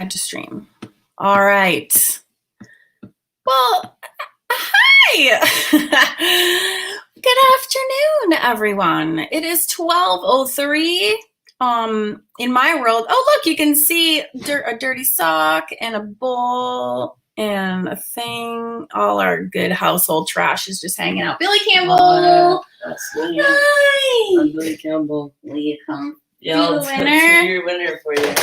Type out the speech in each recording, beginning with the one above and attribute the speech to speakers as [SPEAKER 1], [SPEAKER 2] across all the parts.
[SPEAKER 1] had to stream. All right. Well, hi. Good afternoon, everyone. It is 12:03. In my world, oh look, you can see a dirty sock and a bowl and a thing. All our good household trash is just hanging out. Billy Campbell.
[SPEAKER 2] That's me.
[SPEAKER 1] Hi.
[SPEAKER 2] I'm Billy Campbell.
[SPEAKER 1] Will you come
[SPEAKER 2] be
[SPEAKER 1] the
[SPEAKER 2] I'll
[SPEAKER 1] winner?
[SPEAKER 2] be your winner for you.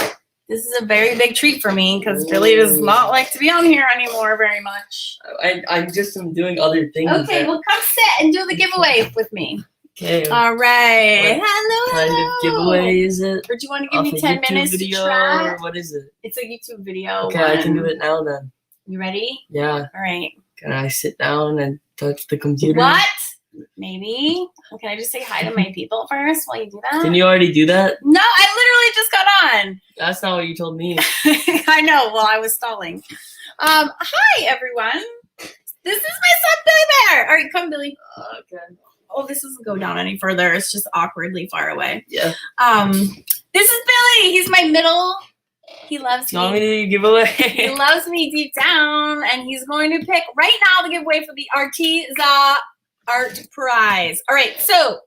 [SPEAKER 1] This is a very big treat for me because Billy does not like to be on here anymore very much.
[SPEAKER 2] I just am doing other things.
[SPEAKER 1] Okay, well come sit and do the giveaway with me.
[SPEAKER 2] Okay.
[SPEAKER 1] All right.
[SPEAKER 2] What
[SPEAKER 1] Hello.
[SPEAKER 2] kind of giveaway is it?
[SPEAKER 1] Or do you want to give
[SPEAKER 2] Off
[SPEAKER 1] me
[SPEAKER 2] a
[SPEAKER 1] 10
[SPEAKER 2] YouTube
[SPEAKER 1] minutes
[SPEAKER 2] video,
[SPEAKER 1] to try?
[SPEAKER 2] or what is it?
[SPEAKER 1] It's a YouTube video.
[SPEAKER 2] Okay, I can do it now then.
[SPEAKER 1] You ready?
[SPEAKER 2] Yeah.
[SPEAKER 1] All right.
[SPEAKER 2] Can I sit down and touch the computer?
[SPEAKER 1] What? Maybe. Can I just say hi to my people first while you do that?
[SPEAKER 2] Can you already do that?
[SPEAKER 1] No, I literally just got on.
[SPEAKER 2] That's not what you told me.
[SPEAKER 1] I know. Well, I was stalling. Hi, everyone. This is my son, Billy Bear. All right, come, Billy.
[SPEAKER 2] Okay.
[SPEAKER 1] Oh, this doesn't go down any further. It's just awkwardly far away.
[SPEAKER 2] Yeah.
[SPEAKER 1] This is Billy. He's my middle. He loves me.
[SPEAKER 2] Want me to give away?
[SPEAKER 1] He loves me deep down, and he's going to pick right now the giveaway for the Artiza Art Prize. All right, so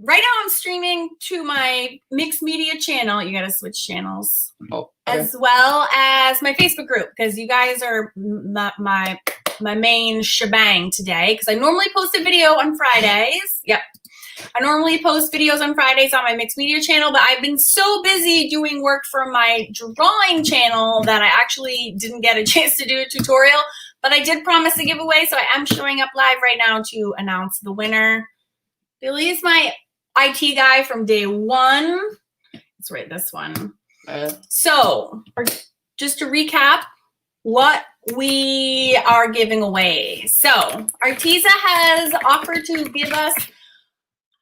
[SPEAKER 1] right now I'm streaming to my mixed media channel. You got to switch channels.
[SPEAKER 2] Oh, okay.
[SPEAKER 1] As well as my Facebook group, because you guys are my main shebang today, because I normally post a video on Fridays. Yep. I normally post videos on Fridays on my mixed media channel, but I've been so busy doing work for my drawing channel that I actually didn't get a chance to do a tutorial, but I did promise a giveaway, so I am showing up live right now to announce the winner. Billy is my IT guy from day one. Let's write this one. So, just to recap what we are giving away. So, Artiza has offered to give us,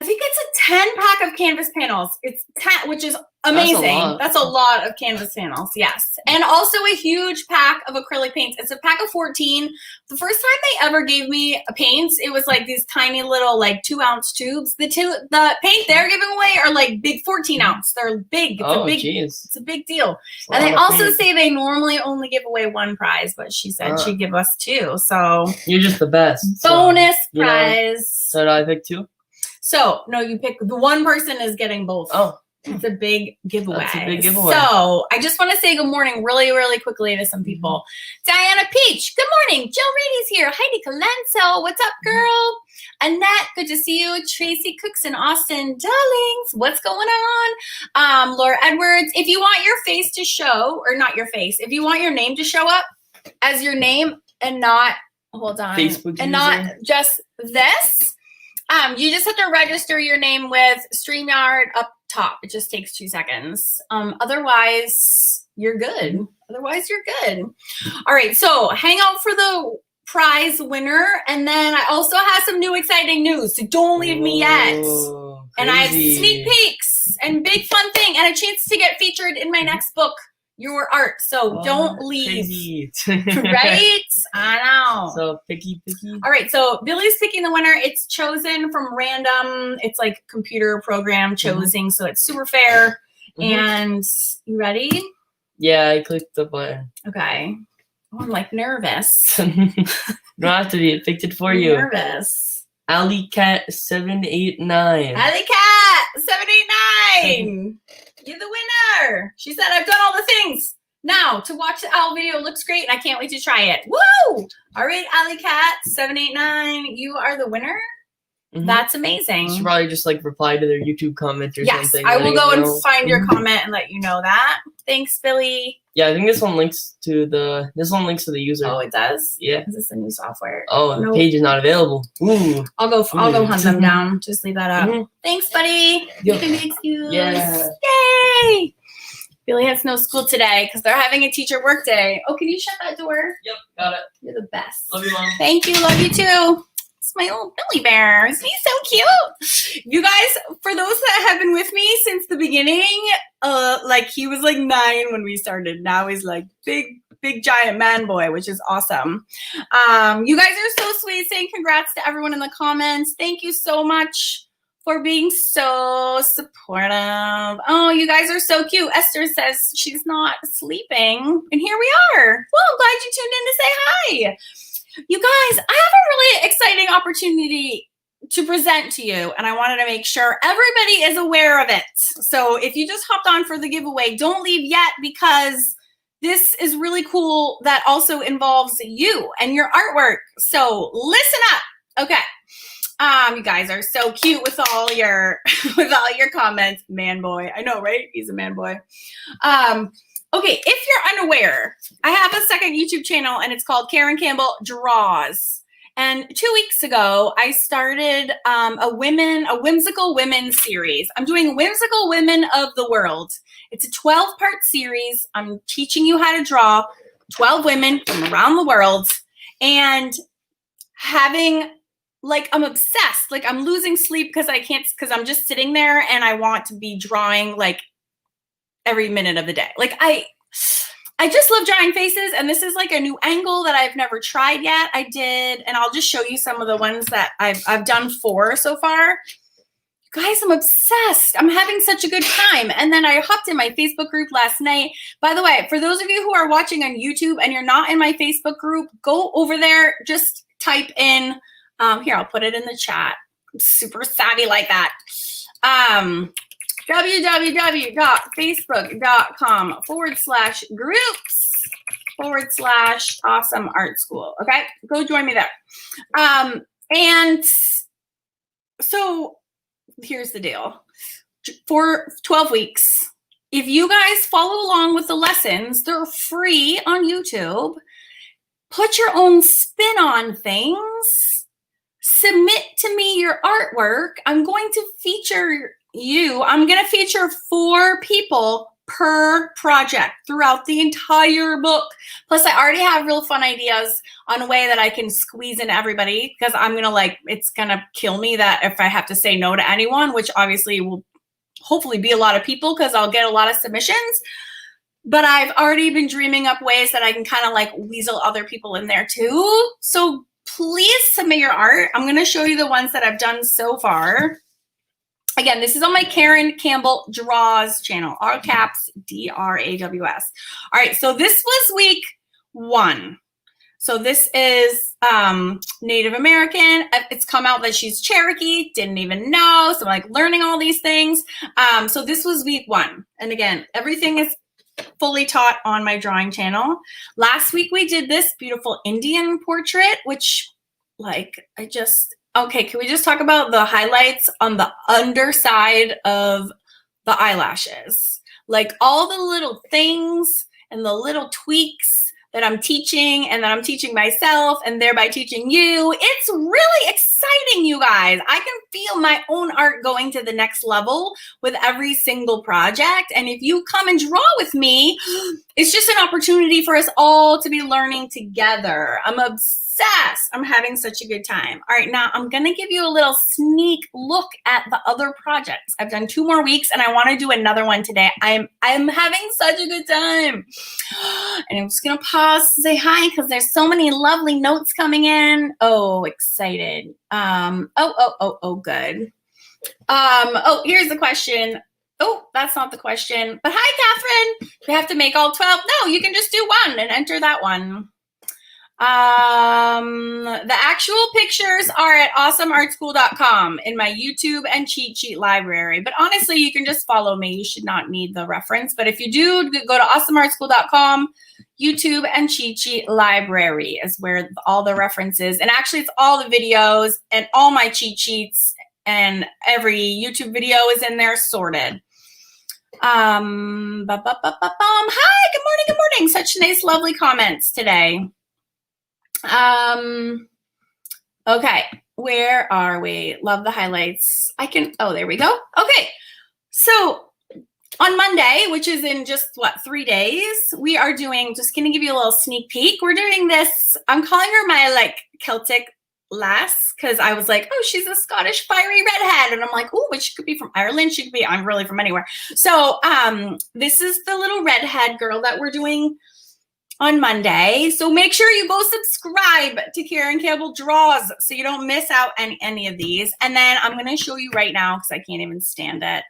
[SPEAKER 1] I think it's a 10-pack of canvas panels. It's 10, which is amazing. That's a lot of canvas panels, yes. And also a huge pack of acrylic paints. It's a pack of 14. The first time they ever gave me paints, it was like these tiny little like 2-ounce tubes. The paint they're giving away are like big 14-ounce. They're big. It's a big deal. And they also say they normally only give away one prize, but she said she'd give us 2. So
[SPEAKER 2] you're just the best.
[SPEAKER 1] Bonus prize.
[SPEAKER 2] So do I pick 2?
[SPEAKER 1] So, no, you pick, the one person is getting both.
[SPEAKER 2] Oh.
[SPEAKER 1] It's a big giveaway.
[SPEAKER 2] That's a big giveaway.
[SPEAKER 1] So, I just want to say good morning really, really quickly to some people. Diana Peach, good morning. Jill Rady's here. Heidi Colenso, what's up, girl? Annette, good to see you. Tracy Cooks and Austin, darlings, what's going on? Laura Edwards, if you want your face to show, or not your face, if you want your name to show up as your name and not, hold on,
[SPEAKER 2] Facebook
[SPEAKER 1] and
[SPEAKER 2] user.
[SPEAKER 1] not just this, you just have to register your name with StreamYard up top. It just takes 2 seconds. Otherwise, you're good. Otherwise, you're good. All right, so hang out for the prize winner. And then I also have some new exciting news, so don't leave me yet. And I have sneak peeks and big fun thing and a chance to get featured in my next book, Your Art. So don't leave. Right? I know.
[SPEAKER 2] So picky.
[SPEAKER 1] All right, so Billy's picking the winner. It's chosen from random. It's like computer program choosing, so it's super fair. And you ready?
[SPEAKER 2] Yeah, I clicked the button.
[SPEAKER 1] Okay. Oh, I'm like nervous.
[SPEAKER 2] You don't have to be. It picked it for you.
[SPEAKER 1] Nervous.
[SPEAKER 2] Alley Cat 789.
[SPEAKER 1] Alley Cat 789. You're the winner. She said, I've done all the things. Now, to watch the owl video looks great, and I can't wait to try it. Woo! All right, Alley Cat 789, you are the winner. That's amazing.
[SPEAKER 2] You should probably just like reply to their YouTube comment or something.
[SPEAKER 1] Yes, I will go and find your comment and let you know that. Thanks, Billy.
[SPEAKER 2] Yeah, I think this one links to the user.
[SPEAKER 1] Oh, it does?
[SPEAKER 2] Yeah.
[SPEAKER 1] Is this a new software?
[SPEAKER 2] Oh, the page is not available. Ooh.
[SPEAKER 1] I'll go hunt them down. Just leave that up. Thanks, buddy. You can be excused.
[SPEAKER 2] Yeah.
[SPEAKER 1] Yay! Billy has no school today because they're having a teacher work day. Oh, can you shut that door?
[SPEAKER 2] Yep, got it.
[SPEAKER 1] You're the best.
[SPEAKER 2] Love you, Mom.
[SPEAKER 1] Thank you. Love you, too. It's my little Billy Bear. Isn't he so cute? You guys, for those that have been with me since the beginning, like he was like 9 when we started. Now he's like big giant man boy, which is awesome. You guys are so sweet, saying congrats to everyone in the comments. Thank you so much for being so supportive. Oh, you guys are so cute. Esther says she's not sleeping. And here we are. Well, I'm glad you tuned in to say hi. You guys, I have a really exciting opportunity to present to you, and I wanted to make sure everybody is aware of it. So if you just hopped on for the giveaway, don't leave yet, because this is really cool that also involves you and your artwork. So listen up. Okay. You guys are so cute with all your comments. Man boy. I know, right? He's a man boy. Okay, if you're unaware, I have a second YouTube channel, and it's called Karen Campbell Draws. And 2 weeks ago, I started a Whimsical Women series. I'm doing Whimsical Women of the World. It's a 12-part series. I'm teaching you how to draw 12 women from around the world, and I'm obsessed. Like, I'm losing sleep because I'm just sitting there and I want to be drawing like every minute of the day. Like, I just love drawing faces, and this is like a new angle that I've never tried yet. I did, and I'll just show you some of the ones that I've done 4 so far. Guys, I'm obsessed. I'm having such a good time. And then I hopped in my Facebook group last night. By the way, for those of you who are watching on YouTube and you're not in my Facebook group, go over there, just type in, here, I'll put it in the chat. I'm super savvy like that. www.facebook.com/groups/awesome art school. Okay, go join me there. And so here's the deal. For 12 weeks, if you guys follow along with the lessons, they're free on YouTube. Put your own spin on things. Submit to me your artwork. I'm going to feature you. I'm going to feature 4 people per project throughout the entire book. Plus, I already have real fun ideas on a way that I can squeeze in everybody, because I'm going to it's going to kill me that if I have to say no to anyone, which obviously will hopefully be a lot of people because I'll get a lot of submissions. But I've already been dreaming up ways that I can kind of weasel other people in there too. So please submit your art. I'm going to show you the ones that I've done so far. Again, this is on my Karen Campbell Draws channel, all caps DRAWS. All right, so this was week 1. So this is Native American. It's come out that she's Cherokee, didn't even know. So I'm learning all these things. So this was week 1. And again, everything is fully taught on my drawing channel. Last week we did this beautiful Indian portrait, which okay, can we just talk about the highlights on the underside of the eyelashes? All the little things and the little tweaks that I'm teaching and that I'm teaching myself and thereby teaching you. It's really exciting, you guys. I can feel my own art going to the next level with every single project. And if you come and draw with me, it's just an opportunity for us all to be learning together. I'm obsessed. I'm having such a good time. All right, now I'm going to give you a little sneak look at the other projects. I've done 2 more weeks and I want to do another one today. I'm having such a good time. And I'm just going to pause to say hi because there's so many lovely notes coming in. Oh, excited. Good. Here's the question. Oh, that's not the question. But hi, Catherine. We have to make all 12. No, you can just do 1 and enter that one. The actual pictures are at awesomeartschool.com in my YouTube and cheat sheet library. But honestly, you can just follow me. You should not need the reference. But if you do, go to awesomeartschool.com, YouTube and cheat sheet library is where all the references. And actually, it's all the videos and all my cheat sheets and every YouTube video is in there sorted. Hi, good morning. Such nice, lovely comments today. Okay, where are we? Love the highlights. There we go. Okay, so on Monday, which is in just 3 days, we are doing, just gonna give you a little sneak peek. We're doing this, I'm calling her my Celtic lass, because I was she's a Scottish fiery redhead, and I'm but she could be from Ireland, she could be, I'm really from anywhere. So this is the little redhead girl that we're doing on Monday. So make sure you go subscribe to Karen Campbell Draws so you don't miss out on any of these. And then I'm going to show you right now because I can't even stand it.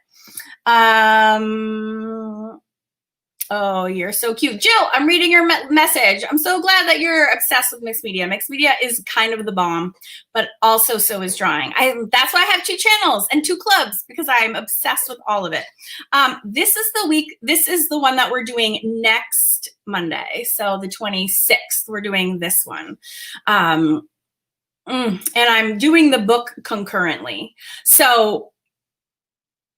[SPEAKER 1] Oh, you're so cute. Jill, I'm reading your message. I'm so glad that you're obsessed with mixed media. Mixed media is kind of the bomb, but also so is drawing. That's why I have 2 channels and 2 clubs because I'm obsessed with all of it. This is the one that we're doing next Monday. So the 26th, we're doing this one. And I'm doing the book concurrently. So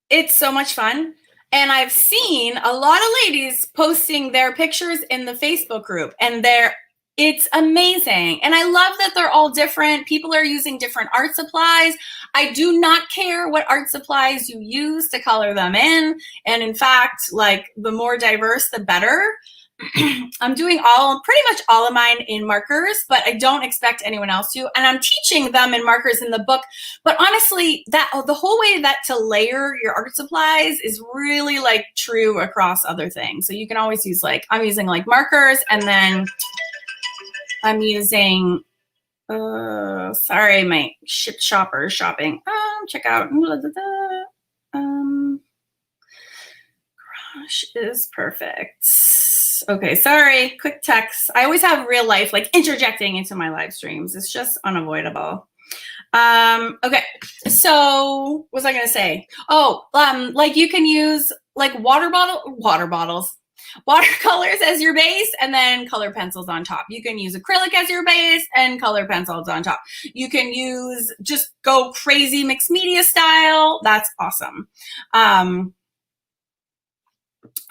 [SPEAKER 1] it's so much fun. And I've seen a lot of ladies posting their pictures in the Facebook group, and it's amazing. And I love that they're all different. People are using different art supplies. I do not care what art supplies you use to color them in. And in fact, like the more diverse, the better. I'm doing pretty much all of mine in markers, but I don't expect anyone else to. And I'm teaching them in markers in the book. But honestly, the whole way that to layer your art supplies is really like true across other things. So you can always use I'm using like markers, and then I'm using, sorry, my shopper is shopping. Check out. Gosh, is perfect. Okay, sorry, quick text. I always have real life interjecting into my live streams. It's just unavoidable. Okay, so what was I gonna say? Oh, you can use watercolors as your base, and then color pencils on top. You can use acrylic as your base and color pencils on top. You can just go crazy mixed media style. That's awesome.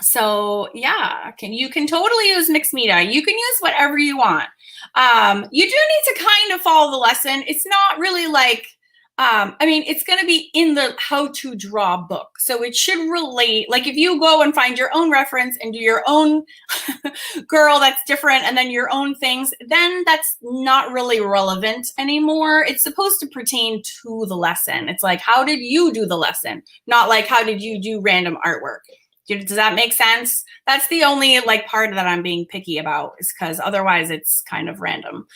[SPEAKER 1] So yeah, you can totally use mixed media. You can use whatever you want. You do need to kind of follow the lesson. It's not really it's going to be in the how to draw book. So it should relate. Like if you go and find your own reference and do your own girl that's different and then your own things, then that's not really relevant anymore. It's supposed to pertain to the lesson. It's like, how did you do the lesson? Not like, how did you do random artwork? Does that make sense? That's the only part that I'm being picky about, is because otherwise it's kind of random.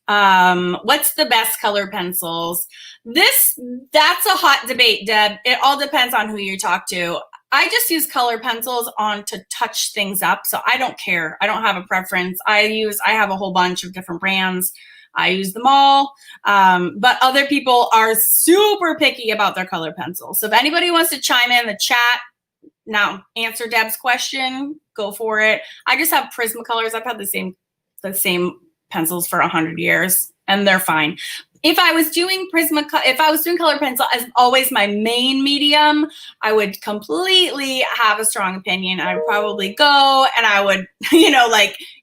[SPEAKER 1] What's the best color pencils? That's a hot debate, Deb. It all depends on who you talk to. I just use color pencils to touch things up. So I don't care. I don't have a preference. I have a whole bunch of different brands. I use them all. But other people are super picky about their color pencils. So if anybody wants to chime in the chat, now answer Deb's question, go for it. I just have Prismacolors. I've had the same pencils for 100 years, and they're fine. If I was doing color pencil as always my main medium, I would completely have a strong opinion. I would probably go and I would,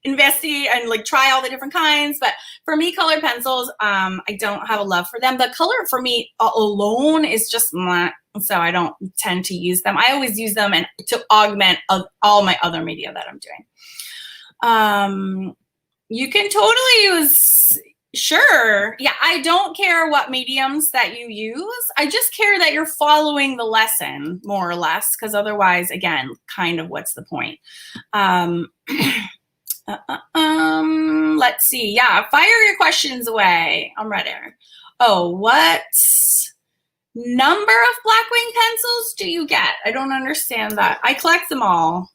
[SPEAKER 1] investigate and try all the different kinds. But for me, color pencils, I don't have a love for them. The color for me alone is just not, so I don't tend to use them. I always use them to augment all my other media that I'm doing. You can totally use. Sure. Yeah, I don't care what mediums that you use. I just care that you're following the lesson more or less, because otherwise, again, kind of what's the point? Let's see. Yeah, fire your questions away. I'm ready. Oh, what number of Blackwing pencils do you get? I don't understand that. I collect them all.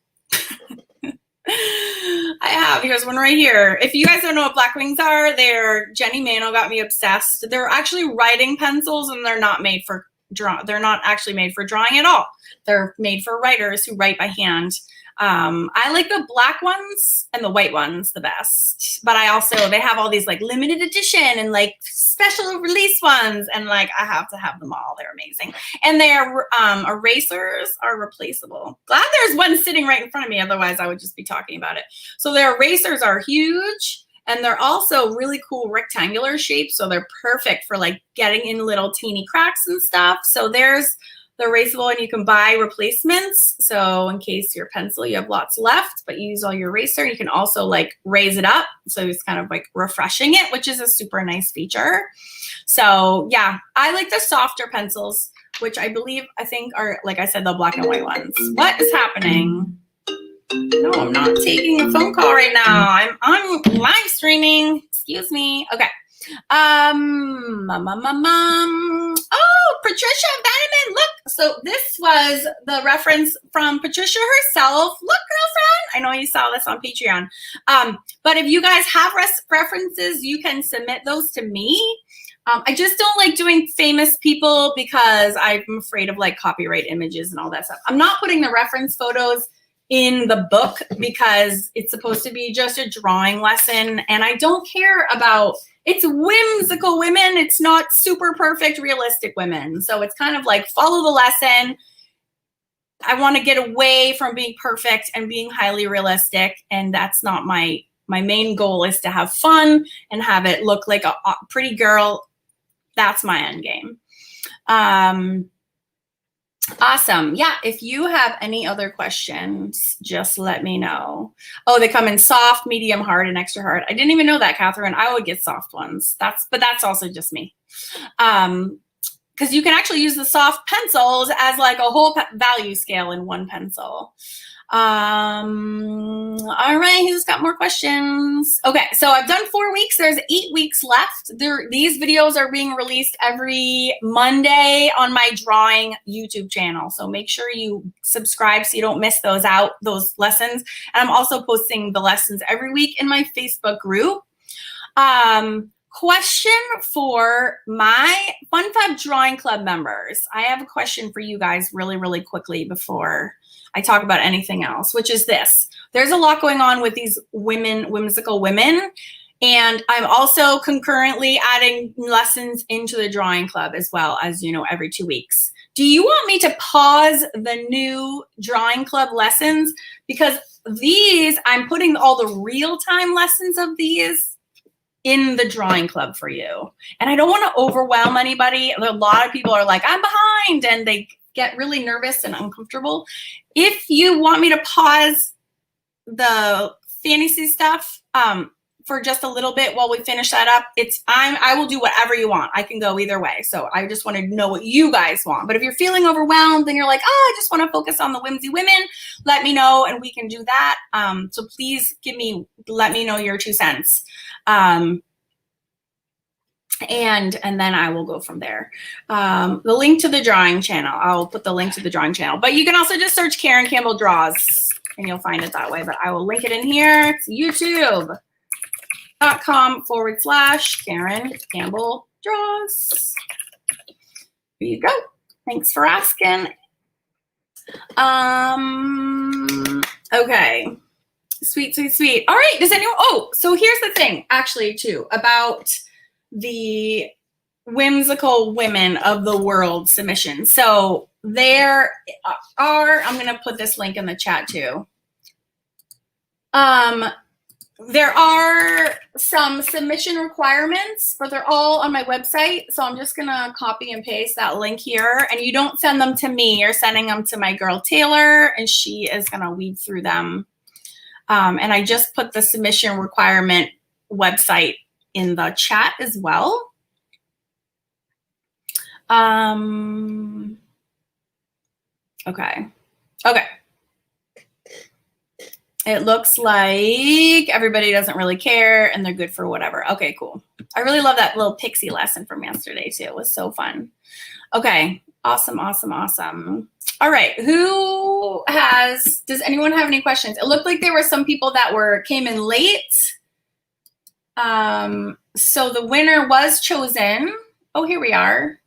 [SPEAKER 1] I have. Here's one right here. If you guys don't know what Blackwings are, Jenny Mano got me obsessed. They're actually writing pencils, and they're not made for they're not actually made for drawing at all. They're made for writers who write by hand. I like the black ones and the white ones the best, but they have all these limited edition and special release ones, and I have to have them all. They're amazing, and their erasers are replaceable. Glad there's one sitting right in front of me, otherwise I would just be talking about it. So their erasers are huge, and they're also really cool rectangular shapes, so they're perfect for getting in little teeny cracks and stuff. So there's the erasable, and you can buy replacements. So in case your pencil, you have lots left, but you use all your eraser, you can also raise it up. So it's kind of refreshing it, which is a super nice feature. So yeah, I like the softer pencils, which I think are, like I said, the black and white ones. What is happening? No, I'm not taking a phone call right now. I'm on live streaming. Excuse me. Okay. Oh, Patricia Veneman. Look, so this was the reference from Patricia herself. Look, girlfriend. I know you saw this on Patreon. But if you guys have references, you can submit those to me. I just don't like doing famous people because I'm afraid of like copyright images and all that stuff. I'm not putting the reference photos in the book because it's supposed to be just a drawing lesson, and I don't care about, it's whimsical women. It's not super perfect, realistic women. So it's kind of like follow the lesson. I want to get away from being perfect and being highly realistic, and that's not my main goal. Is to have fun and have it look like a pretty girl. That's my end game. Awesome. Yeah, if you have any other questions, just let me know. Oh, they come in soft, medium, hard, and extra hard. I didn't even know that, Catherine. I would get soft ones. But that's also just me. Because you can actually use the soft pencils as like a whole value scale in one pencil. All right, who's got more questions? Okay, so I've done 4 weeks. There's 8 weeks left. These videos are being released every Monday on my drawing YouTube channel. So make sure you subscribe so you don't miss those lessons. And I'm also posting the lessons every week in my Facebook group. Question for my Fun Fab Drawing Club members. I have a question for you guys really, really quickly before I talk about anything else, which is this. There's a lot going on with these whimsical women, and I'm also concurrently adding lessons into the drawing club as well, as you know, every 2 weeks. Do you want me to pause the new drawing club lessons? Because these, I'm putting all the real-time lessons of these in the drawing club for you. And I don't want to overwhelm anybody. A lot of people are like, I'm behind, and they get really nervous and uncomfortable. If you want me to pause the fantasy stuff for just a little bit while we finish that up, I will do whatever you want. I can go either way. So I just want to know what you guys want. But if you're feeling overwhelmed, then you're like, oh, I just want to focus on the whimsy women, let me know and we can do that. So please let me know your 2 cents. And then I will go from there. The link to the drawing channel, I'll put the link to the drawing channel, but you can also just search Karen Campbell Draws and you'll find it that way, but I will link it in here. It's youtube.com/Karen Campbell Draws. There you go. Thanks for asking. Okay. Sweet. All right. Does anyone, so here's the thing actually too about the whimsical women of the world submission. So there are, I'm going to put this link in the chat too. There are some submission requirements, but they're all on my website. So I'm just going to copy and paste that link here, and you don't send them to me. You're sending them to my girl Taylor, and she is going to weed through them. And I just put the submission requirement website in the chat as well. Okay. It looks like everybody doesn't really care and they're good for whatever. Okay, cool. I really love that little pixie lesson from yesterday too. It was so fun. Okay, awesome. All right, does anyone have any questions? It looked like there were some people that came in late. So the winner was chosen. Oh, here we are.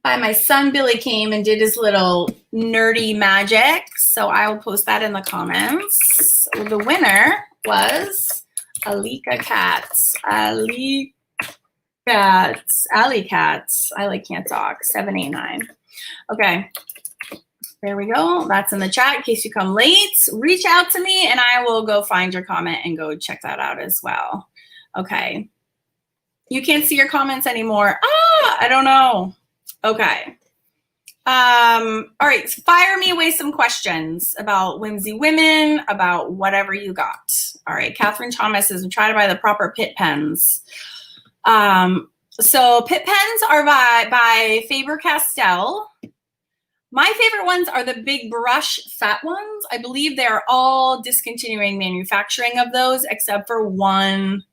[SPEAKER 1] By my son, Billy came and did his little nerdy magic. So I will post that in the comments. The winner was Alika Katz. Alley Katz. I like can't talk. 789. Okay. There we go. That's in the chat in case you come late. Reach out to me and I will go find your comment and go check that out as well. Okay. You can't see your comments anymore. I don't know. Okay. All right. So fire me away some questions about whimsy women, about whatever you got. All right. Catherine Thomas says, try to buy the proper Pitt pens. So Pitt pens are by Faber-Castell. My favorite ones are the big brush fat ones. I believe they're all discontinuing manufacturing of those except for one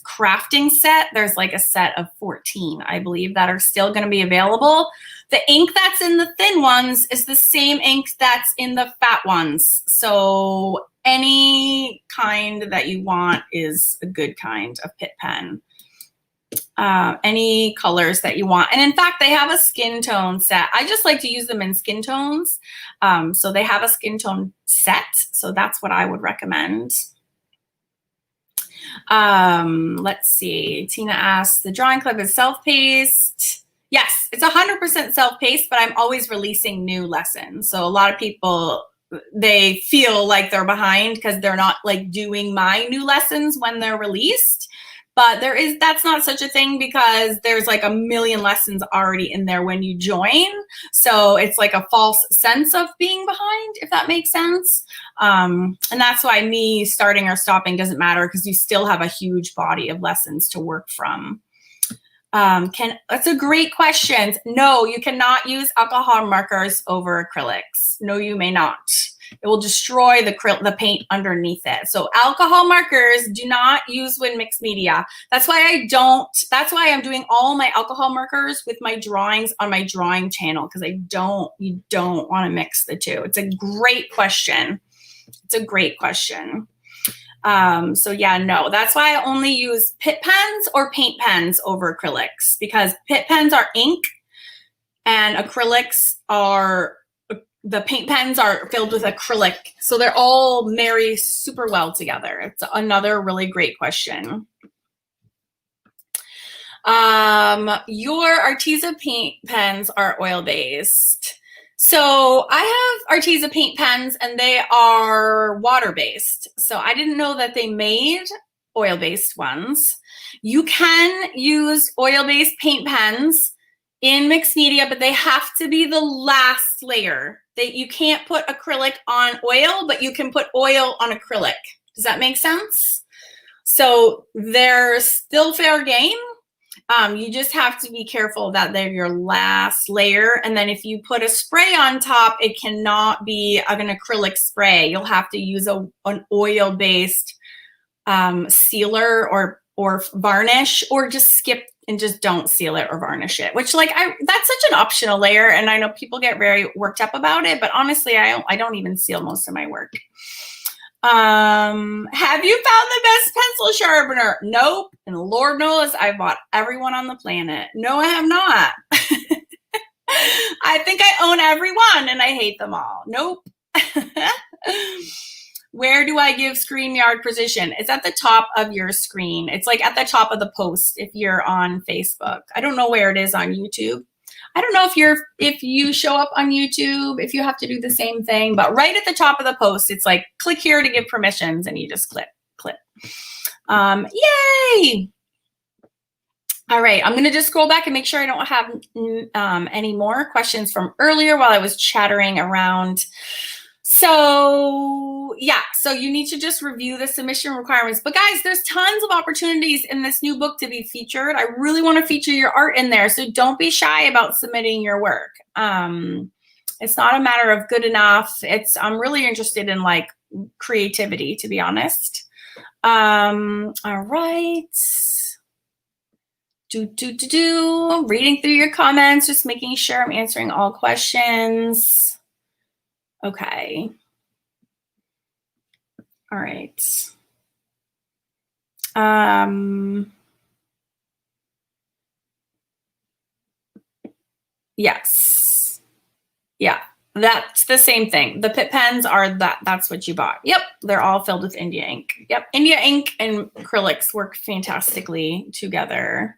[SPEAKER 1] crafting set. There's like a set of 14, I believe, that are still going to be available. The ink that's in the thin ones is the same ink that's in the fat ones. So any kind that you want is a good kind of Pitt pen. Any colors that you want. And in fact, they have a skin tone set. I just like to use them in skin tones. So they have a skin tone set. So that's what I would recommend. Let's see. Tina asks, the drawing club is self-paced. Yes, it's 100% self-paced, but I'm always releasing new lessons. So a lot of people, they feel like they're behind because they're not like doing my new lessons when they're released. But that's not such a thing because there's like a million lessons already in there when you join. So it's like a false sense of being behind, if that makes sense. And that's why me starting or stopping doesn't matter because you still have a huge body of lessons to work from. That's a great question. No, you cannot use alcohol markers over acrylics. No, you may not. It will destroy the paint underneath it. So alcohol markers do not use with mixed media. That's why I'm doing all my alcohol markers with my drawings on my drawing channel because you don't want to mix the two. It's a great question. It's a great question. So yeah, no, that's why I only use Pitt pens or paint pens over acrylics because Pitt pens are ink and the paint pens are filled with acrylic. So they're all marry super well together. It's another really great question. Your Arteza paint pens are oil-based. So I have Arteza paint pens and they are water-based. So I didn't know that they made oil-based ones. You can use oil-based paint pens in mixed media, but they have to be the last layer. You can't put acrylic on oil, but you can put oil on acrylic. Does that make sense? So they're still fair game. You just have to be careful that they're your last layer. And then if you put a spray on top, it cannot be an acrylic spray. You'll have to use an oil-based sealer or varnish, or just skip and just don't seal it or varnish it, which that's such an optional layer. And I know people get very worked up about it, but honestly, I don't even seal most of my work. Have you found the best pencil sharpener? Nope. And Lord knows I bought everyone on the planet. No, I have not. I think I own every one and I hate them all. Nope. Where do I give StreamYard position? It's at the top of your screen. It's like at the top of the post if you're on Facebook. I don't know where it is on YouTube. I don't know if you show up on YouTube, if you have to do the same thing, but right at the top of the post, it's like click here to give permissions and you just click. Yay! All right, I'm gonna just scroll back and make sure I don't have any more questions from earlier while I was chattering around. So yeah, so you need to just review the submission requirements. But guys, there's tons of opportunities in this new book to be featured. I really want to feature your art in there. So don't be shy about submitting your work. It's not a matter of good enough. I'm really interested in like creativity, to be honest. All right. Reading through your comments, just making sure I'm answering all questions. Okay. All right. Yes. Yeah, that's the same thing. The Pitt pens are that's what you bought. Yep, they're all filled with India ink. Yep, India ink and acrylics work fantastically together.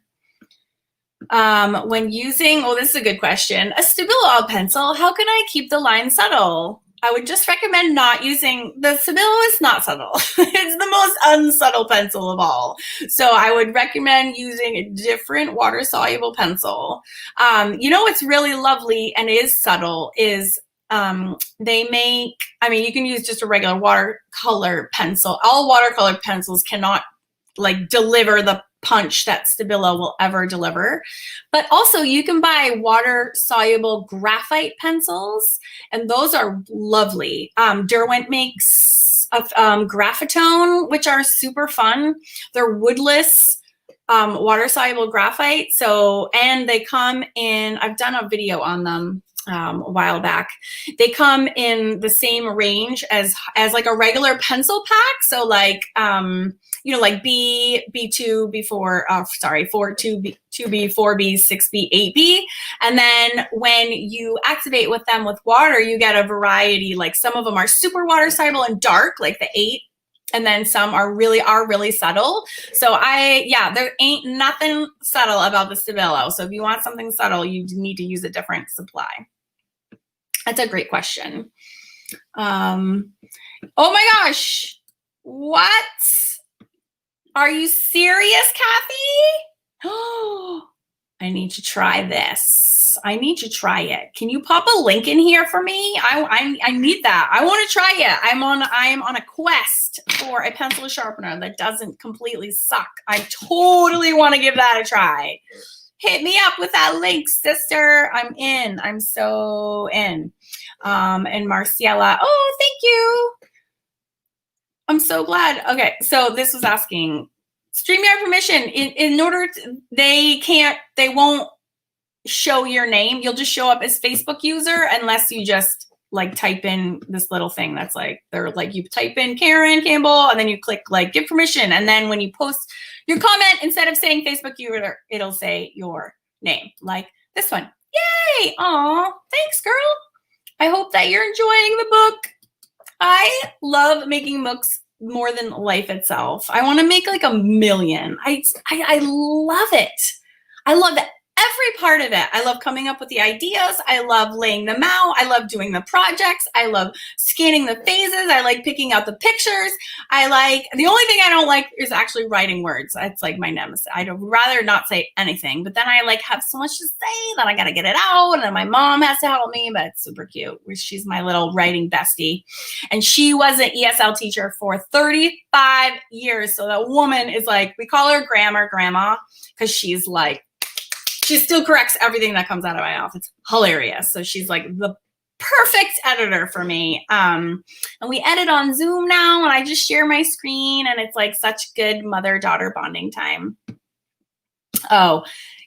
[SPEAKER 1] When using, this is a good question, a Stabilo pencil, how can I keep the line subtle? I would just recommend not using, the Stabilo is not subtle. It's the most unsubtle pencil of all. So I would recommend using a different water-soluble pencil. You know what's really lovely and is subtle is they make, you can use just a regular watercolor pencil. All watercolor pencils cannot like deliver the punch that Stabilo will ever deliver. But also you can buy water soluble graphite pencils, and those are lovely. Derwent makes graphitone, which are super fun. They're woodless water soluble graphite. So, and they come in, I've done a video on them a while back. They come in the same range as like a regular pencil pack. So like, you know, like B, B2, B4, sorry, 4, 2B, 2B, 4B, 6B, 8B. And then when you activate with them with water, you get a variety. Like some of them are super water soluble and dark, like the 8. And then some are really subtle. So there ain't nothing subtle about the Stabilo. So if you want something subtle, you need to use a different supply. That's a great question. Oh my gosh. What? Are you serious, Kathy? Oh, I need to try this. I need to try it. Can you pop a link in here for me? I need that. I want to try it. I'm on a quest for a pencil sharpener that doesn't completely suck. I totally want to give that a try. Hit me up with that link, sister. I'm in. I'm so in. And Marciela, oh, thank you. I'm so glad. Okay, so this was asking StreamYard permission. In order to, they won't show your name. You'll just show up as Facebook user unless you just like type in this little thing that's like, they're like, you type in Karen Campbell and then you click like give permission. And then when you post your comment, instead of saying Facebook user, it'll say your name, like this one. Yay! Aw, thanks, girl. I hope that you're enjoying the book. I love making books more than life itself. I want to make like 1 million. I love it. I love every part of it. I love coming up with the ideas. I love laying them out. I love doing the projects. I love scanning the phases. I like picking out the pictures. The only thing I don't like is actually writing words. It's like my nemesis. I'd rather not say anything, but then I like have so much to say that I got to get it out. And then my mom has to help me, but it's super cute. She's my little writing bestie. And she was an ESL teacher for 35 years. So that woman is like, we call her grandma, because she's like, she still corrects everything that comes out of my mouth. It's hilarious. So she's like the perfect editor for me. And we edit on Zoom now, and I just share my screen, and it's like such good mother-daughter bonding time. Oh,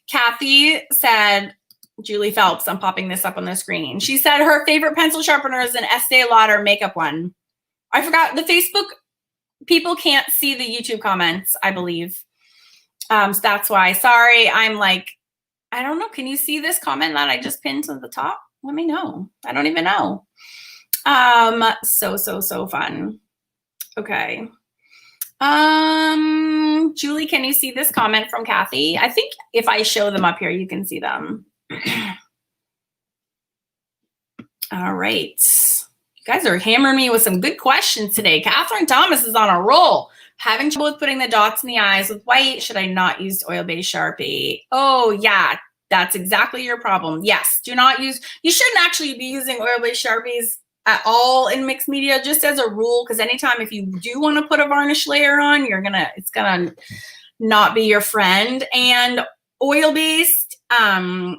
[SPEAKER 1] Kathy said, Julie Phelps, I'm popping this up on the screen. She said her favorite pencil sharpener is an Estee Lauder makeup one. I forgot, the Facebook people can't see the YouTube comments, I believe. So that's why. Sorry, I'm like, I don't know. Can you see this comment that I just pinned to the top? Let me know. I don't even know. So fun. Okay. Julie, can you see this comment from Kathy? I think if I show them up here, you can see them. All right. You guys are hammering me with some good questions today. Catherine Thomas is on a roll. Having trouble with putting the dots in the eyes with white. Should I not use oil-based Sharpie? Oh, yeah, that's exactly your problem. Yes, do not use, you shouldn't actually be using oil-based Sharpies at all in mixed media, just as a rule, because anytime if you do want to put a varnish layer on, it's gonna not be your friend. And oil-based, I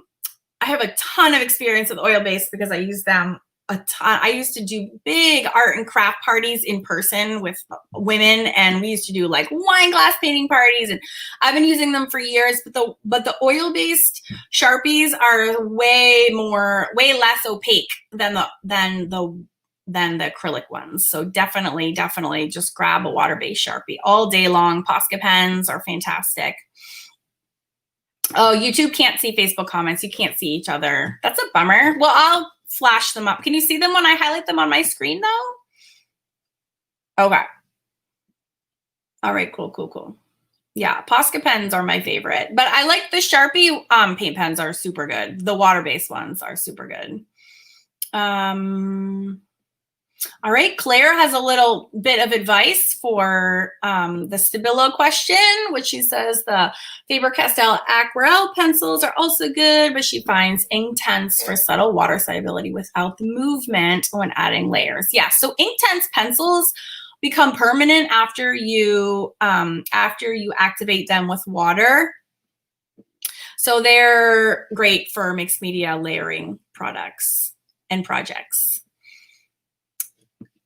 [SPEAKER 1] have a ton of experience with oil-based because I use them a ton. I used to do big art and craft parties in person with women, and we used to do like wine glass painting parties, and I've been using them for years. But the oil-based Sharpies are way less opaque than the acrylic ones. So definitely just grab a water-based Sharpie all day long. Posca pens are fantastic. Oh, YouTube can't see Facebook comments. You can't see each other. That's a bummer. Well, I'll flash them up. Can you see them when I highlight them on my screen though? Okay. All right, cool. Yeah, Posca pens are my favorite, but I like the Sharpie paint pens are super good. The water-based ones are super good. All right, Claire has a little bit of advice for the Stabilo question, which she says the Faber-Castell Aquarelle pencils are also good, but she finds Inktense for subtle water solubility without the movement when adding layers. Yeah, so Inktense pencils, become permanent after you activate them with water. So they're great for mixed media layering products and projects.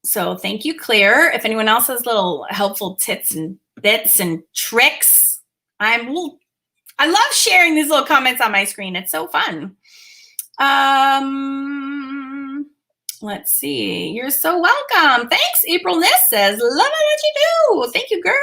[SPEAKER 1] So thank you, Claire. If anyone else has little helpful tips and bits and tricks, I love sharing these little comments on my screen. It's so fun. Let's see. You're so welcome. Thanks, April Niss says. Love it what you do. Thank you, girl.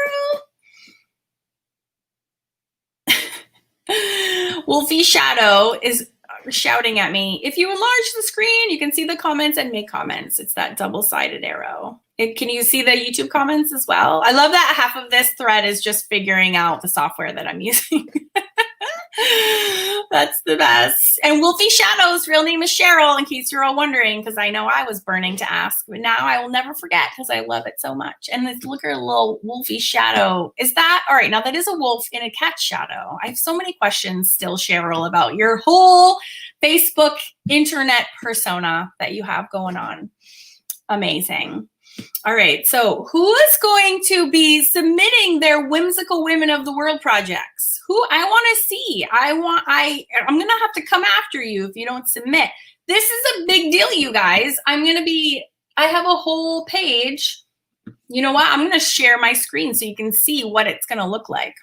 [SPEAKER 1] Wolfie Shadow is shouting at me. If you enlarge the screen, you can see the comments and make comments. It's that double-sided arrow. Can you see the YouTube comments as well? I love that half of this thread is just figuring out the software that I'm using. That's the best. And Wolfie Shadow's real name is Cheryl, in case you're all wondering, because I know I was burning to ask, but now I will never forget because I love it so much. And look at a little Wolfie Shadow. Is that, all right, now that is a wolf in a cat shadow. I have so many questions still, Cheryl, about your whole Facebook internet persona that you have going on. Amazing. All right, so who is going to be submitting their Whimsical Women of the World projects? Who I want to see. I'm going to have to come after you if you don't submit. This is a big deal, you guys. I have a whole page. You know what? I'm going to share my screen so you can see what it's going to look like.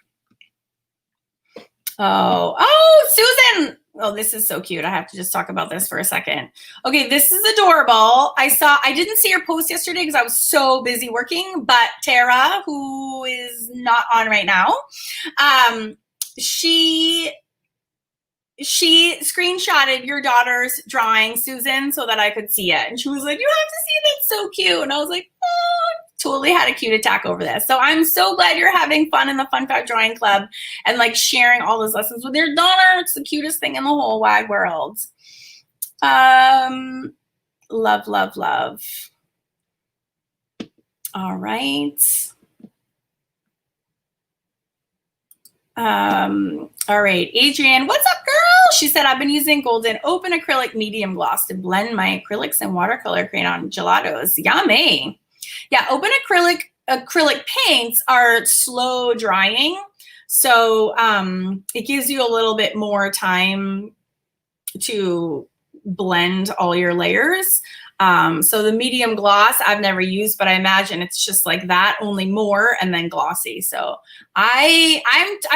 [SPEAKER 1] Oh, Susan. Oh, this is so cute. I have to just talk about this for a second. Okay, this is adorable. I didn't see her post yesterday because I was so busy working, but Tara, who is not on right now, she screenshotted your daughter's drawing, Susan, so that I could see it. And she was like, you have to see it. It's so cute. And I was like, oh, totally had a cute attack over this. So I'm so glad you're having fun in the Fun Fact Drawing Club and like sharing all those lessons with your daughter. It's the cutest thing in the whole wide world. Love, love, love. All right. All right, Adrienne, what's up, girl? She said, I've been using Golden Open Acrylic Medium Gloss to blend my acrylics and watercolor crayon gelatos. Yummy. Yeah, open acrylic paints are slow drying. So it gives you a little bit more time to blend all your layers. So the medium gloss I've never used, but I imagine it's just like that, only more and then glossy. So I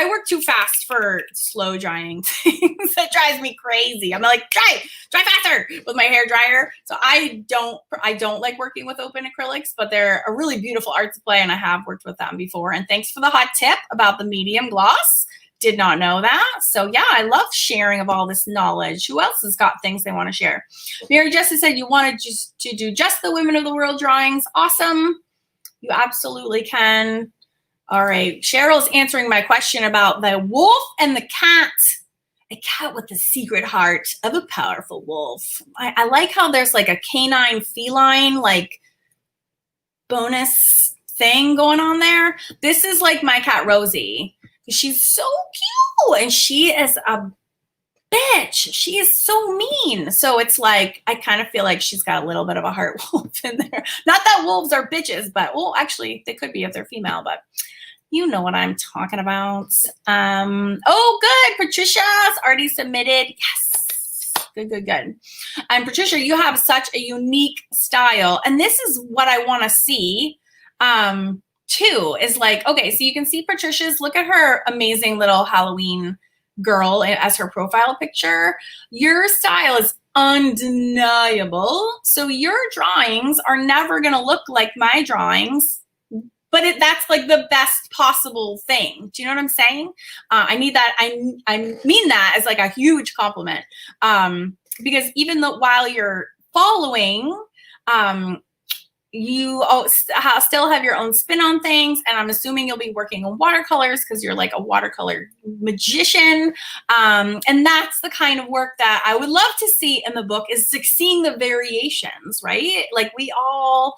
[SPEAKER 1] work too fast for slow drying things. That drives me crazy. I'm like, dry faster with my hair dryer. So I don't like working with open acrylics, but they're a really beautiful art supply and I have worked with them before. And thanks for the hot tip about the medium gloss. Did not know that. So yeah, I love sharing of all this knowledge. Who else has got things they want to share? Mary Jessica said you wanted to do just the Women of the World drawings. Awesome. You absolutely can. All right. Cheryl's answering my question about the wolf and the cat. A cat with the secret heart of a powerful wolf. I like how there's like a canine feline like bonus thing going on there. This is like my cat Rosie. She's so cute and she is a bitch. She is so mean. So it's like, I kind of feel like she's got a little bit of a heart wolf in there. Not that wolves are bitches, but well, actually they could be if they're female, but you know what I'm talking about. Oh, good. Patricia's already submitted. Yes. Good. And Patricia, you have such a unique style. And this is what I want to see. Too is like, okay, so you can see Patricia's, look at her amazing little Halloween girl as her profile picture. Your style is undeniable. So your drawings are never going to look like my drawings, but that's like the best possible thing. Do you know what I'm saying? I need that. I mean that as like a huge compliment. Because even though while you're following, you still have your own spin on things. And I'm assuming you'll be working on watercolors because you're like a watercolor magician. And that's the kind of work that I would love to see in the book is seeing the variations, right? Like we all,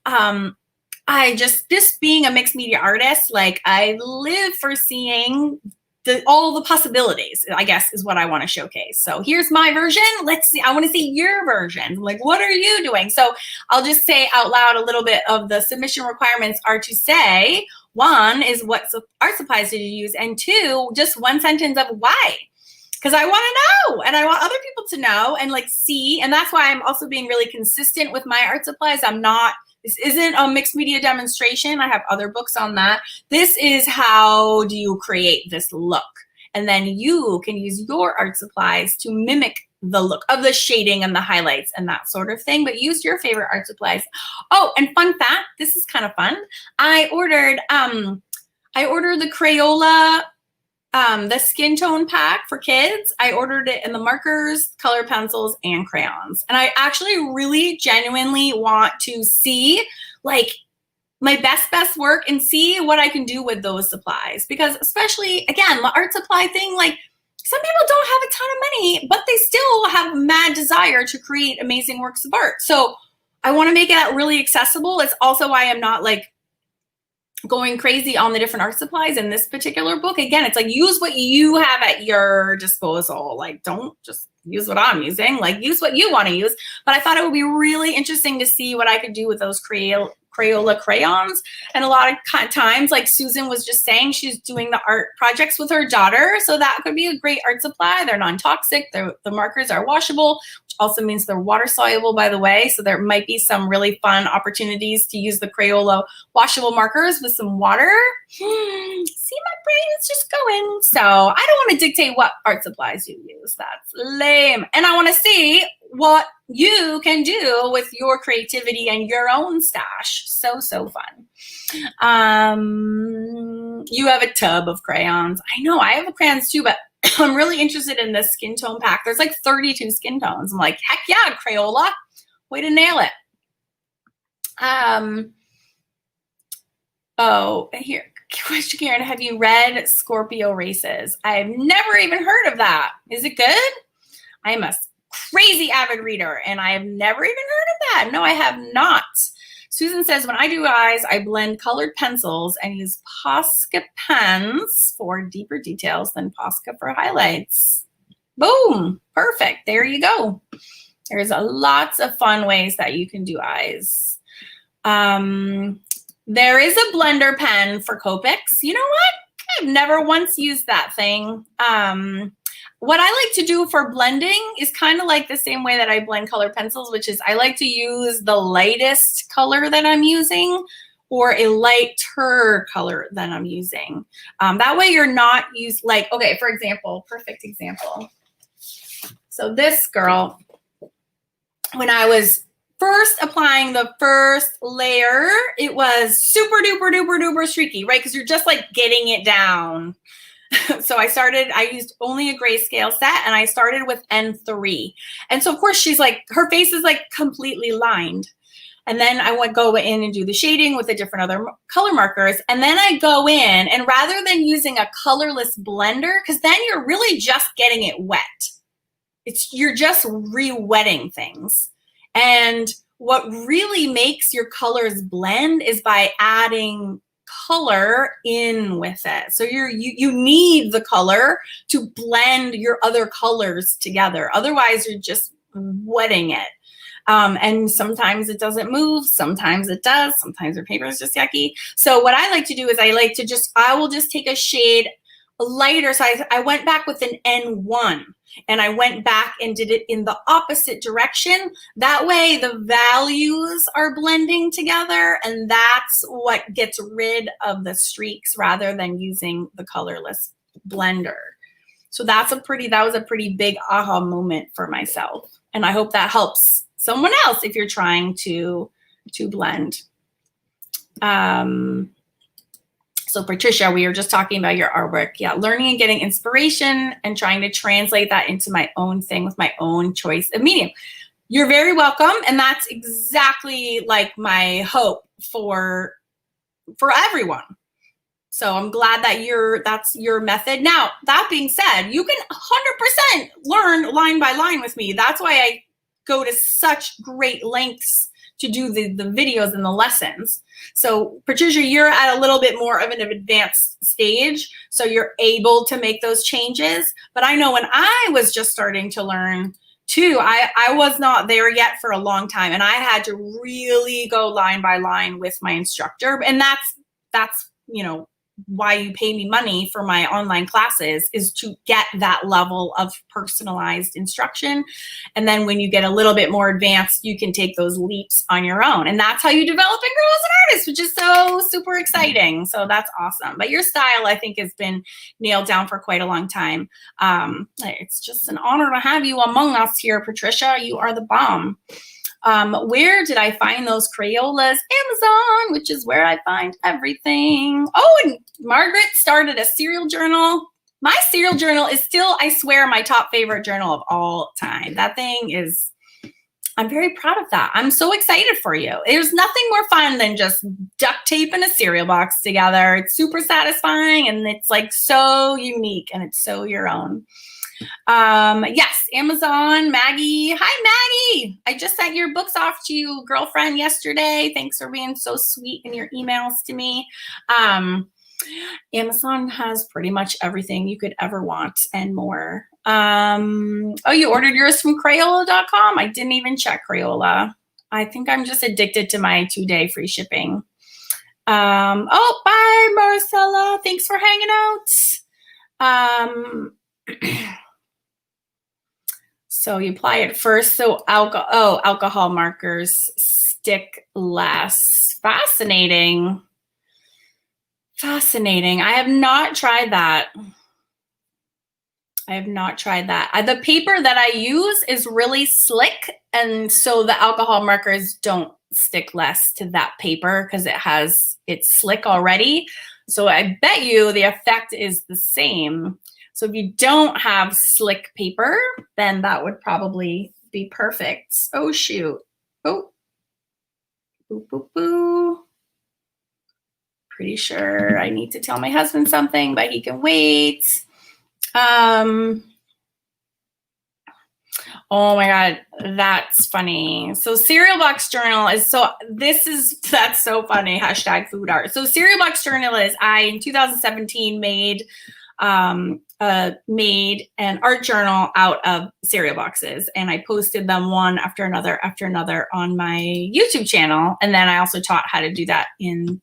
[SPEAKER 1] I just being a mixed media artist, like I live for seeing all the possibilities, I guess, is what I want to showcase. So here's my version. Let's see. I want to see your version. Like, what are you doing? So I'll just say out loud a little bit of the submission requirements are to say, 1 is what art supplies did you use? And 2, just 1 sentence of why. Because I want to know, and I want other people to know and like see. And that's why I'm also being really consistent with my art supplies. This isn't a mixed media demonstration. I have other books on that. This is how do you create this look? And then you can use your art supplies to mimic the look of the shading and the highlights and that sort of thing, but use your favorite art supplies. Oh, and fun fact, this is kind of fun. I ordered the Crayola, the skin tone pack for kids. I ordered it in the markers, color pencils, and crayons. And I actually really genuinely want to see like my best work and see what I can do with those supplies. Because especially, again, the art supply thing, like some people don't have a ton of money, but they still have mad desire to create amazing works of art. So I want to make it really accessible. It's also why I'm not like going crazy on the different art supplies in this particular book. Again, it's like use what you have at your disposal. Like don't just use what I'm using, like use what you want to use. But I thought it would be really interesting to see what I could do with those Crayola crayons. And a lot of times, like Susan was just saying, she's doing the art projects with her daughter. So that could be a great art supply. They're non-toxic. The markers are washable, which also means they're water soluble, by the way. So there might be some really fun opportunities to use the Crayola washable markers with some water. See, my brain is just going. So I don't want to dictate what art supplies you use. That's lame. And I want to see what you can do with your creativity and your own stash. So fun. You have a tub of crayons. I know I have crayons too, but I'm really interested in this skin tone pack. There's like 32 skin tones. I'm like, heck yeah, Crayola. Way to nail it. Oh, here. Question, Karen, have you read Scorpio Races? I've never even heard of that. Is it good? I am a crazy avid reader, and I have never even heard of that. No, I have not. Susan says, when I do eyes, I blend colored pencils and use Posca pens for deeper details than Posca for highlights. Boom. Perfect. There you go. There's lots of fun ways that you can do eyes. There is a blender pen for Copics. You know what? I've never once used that thing. What I like to do for blending is kind of like the same way that I blend colored pencils, which is I like to use the lightest color that I'm using or a lighter color that I'm using. That way you're not like, okay, for example, perfect example. So this girl, when I was first applying the first layer, it was super duper streaky, right? Because you're just like getting it down. So I used only a grayscale set and I started with N3. And so of course she's like, her face is like completely lined. And then I would go in and do the shading with the different other color markers. And then I go in and rather than using a colorless blender, because then you're really just getting it wet. You're just re-wetting things. And what really makes your colors blend is by adding color in with it. So you need the color to blend your other colors together. Otherwise, you're just wetting it. And sometimes it doesn't move. Sometimes it does. Sometimes your paper is just yucky. So what I like to do is I will just take a shade lighter. So I went back with an N1 and I went back and did it in the opposite direction. That way the values are blending together and that's what gets rid of the streaks rather than using the colorless blender. So that was a pretty big aha moment for myself. And I hope that helps someone else if you're trying to blend. So Patricia, we were just talking about your artwork. Yeah, learning and getting inspiration and trying to translate that into my own thing with my own choice of medium. You're very welcome. And that's exactly like my hope for everyone. So I'm glad that that's your method. Now, that being said, you can 100% learn line by line with me. That's why I go to such great lengths to do the videos and the lessons. So Patricia, you're at a little bit more of an advanced stage, so you're able to make those changes. But I know when I was just starting to learn too, I was not there yet for a long time, and I had to really go line by line with my instructor. And that's you know, why you pay me money for my online classes, is to get that level of personalized instruction. And then when you get a little bit more advanced, you can take those leaps on your own. And that's how you develop and grow as an artist, which is so super exciting. So that's awesome. But your style, I think, has been nailed down for quite a long time. It's just an honor to have you among us here, Patricia. You are the bomb. Where did I find those Crayolas? Amazon, which is where I find everything. Oh, and Margaret started a serial journal. My serial journal is still, I swear, my top favorite journal of all time. That thing is, I'm very proud of that. I'm so excited for you. There's nothing more fun than just duct taping a cereal box together. It's super satisfying, and it's like so unique, and it's so your own. Yes, Amazon, Maggie. Hi, Maggie. I just sent your books off to you, girlfriend, yesterday. Thanks for being so sweet in your emails to me. Amazon has pretty much everything you could ever want and more. Oh, you ordered yours from Crayola.com? I didn't even check Crayola. I think I'm just addicted to my 2-day free shipping. Oh, bye, Marcella. Thanks for hanging out. So you apply it first. So alcohol markers stick less. Fascinating. Fascinating. I have not tried that. The paper that I use is really slick, and so the alcohol markers don't stick less to that paper because it's slick already. So I bet you the effect is the same. So if you don't have slick paper, then that would probably be perfect. Oh, shoot. Oh. Boo, boo, boo. Pretty sure I need to tell my husband something, but he can wait. Oh my God, that's funny. So Cereal Box Journal is that's so funny. # food art. So Cereal Box Journal is, in 2017 made an art journal out of cereal boxes, and I posted them one after another on my YouTube channel. And then I also taught how to do that in